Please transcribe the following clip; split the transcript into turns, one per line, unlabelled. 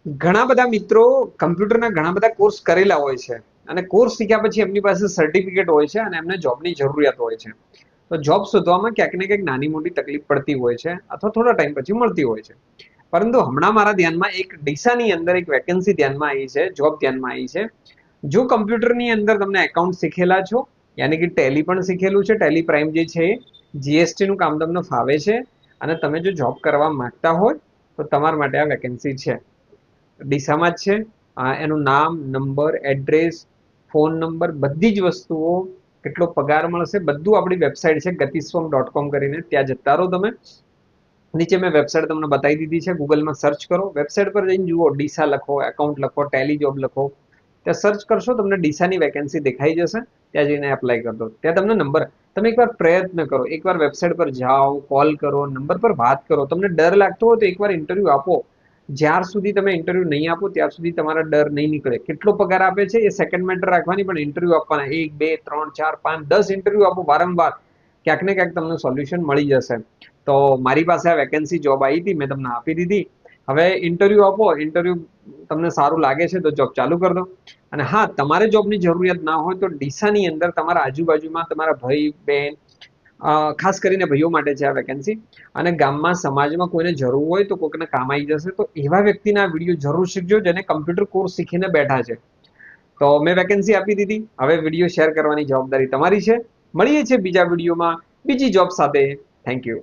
ઘણા બધા મિત્રો કમ્પ્યુટરના ઘણા બધા કોર્સ કરેલા હોય છે અને કોર્સ શીખ્યા પછી એમની પાસે સર્ટિફિકેટ હોય છે અને એમને જોબની જરૂરિયાત હોય છે. તો જોબ શોધવામાં ક્યાંક ને ક્યાંક નાની મોટી તકલીફ પડતી હોય છે અથવા થોડા ટાઈમ પછી મળતી હોય છે. પરંતુ હમણાં મારા ધ્યાનમાં એક ડીસાની અંદર એક વેકેન્સી ધ્યાનમાં આવી છે, જોબ ધ્યાનમાં આવી છે. જો કમ્પ્યુટરની અંદર તમને એકાઉન્ટ શીખેલા છો, યાની કે ટેલી પણ શીખેલું છે, ટેલી પ્રાઇમ જે છે, જીએસટી નું કામ તમને ફાવે છે અને તમે જો જોબ કરવા માંગતા હોય તો તમારા માટે આ વેકેન્સી છે. ડીસામાં જ છે. એનું નામ, નંબર, એડ્રેસ, ફોન નંબર, બધી જ વસ્તુઓ, કેટલો પગાર મળશે, બધું આપણી વેબસાઇટ છે ગતિસ્વમ.com કરીને, ત્યાં જતા રહો તમે. નીચે મેં વેબસાઇટ તમને બતાવી દીધી છે, ગૂગલમાં સર્ચ કરો, વેબસાઇટ પર જઈને જુઓ, ડીસા લખો, એકાઉન્ટ લખો, ટેલી જોબ લખો, ત્યાં સર્ચ કરશો તમને ડીસાની વેકેન્સી દેખાઈ જશે. ત્યાં જઈને એપ્લાય કરી દો. ત્યાં તમને નંબર, તમે એકવાર પ્રયત્ન કરો, એકવાર વેબસાઇટ પર જાઓ, કોલ કરો, નંબર પર વાત કરો. તમને ડર લાગતો હોય તો એકવાર ઇન્ટરવ્યુ આપો. જ્યાર સુધી તમે ઇન્ટરવ્યુ નહીં આપો ત્યાં સુધી તમારા ડર નહીં નીકળે. કેટલો પગાર આપે છે એ સેકન્ડ મેટર રાખવાની, પણ ઇન્ટરવ્યુ આપવાના 1, 2, 3, 4, 5, 10 ઇન્ટરવ્યુ આપો વારંવાર. ક્યાંક ને ક્યાંક તમને સોલ્યુશન મળી જશે. તો મારી પાસે આ વેકેન્સી જોબ આવી હતી, મેં તમને આપી દીધી. હવે ઇન્ટરવ્યુ આપો, ઇન્ટરવ્યુ તમને સારું લાગે છે તો જોબ ચાલુ કરી દો. અને હા, તમારે જોબની જરૂરિયાત ના હોય તો ડીસાની અંદર તમારા આજુબાજુમાં તમારા ભાઈ બહેન, ખાસ કરીને ભાઈઓ માટે છે આ વેકેન્સી. અને ગામમાં સમાજમાં કોઈને જરૂર હોય તો કોઈકને કામ આવી જશે. તો એવા વ્યક્તિના વિડીયો જરૂર શીખજો જેને કમ્પ્યુટર કોર્સ શીખીને બેઠા છે. તો મેં વેકેન્સી આપી દીધી. હવે વિડીયો શેર કરવાની જવાબદારી તમારી છે. મળીએ છીએ બીજા વિડીયોમાં બીજી જોબ સાથે. Thank you.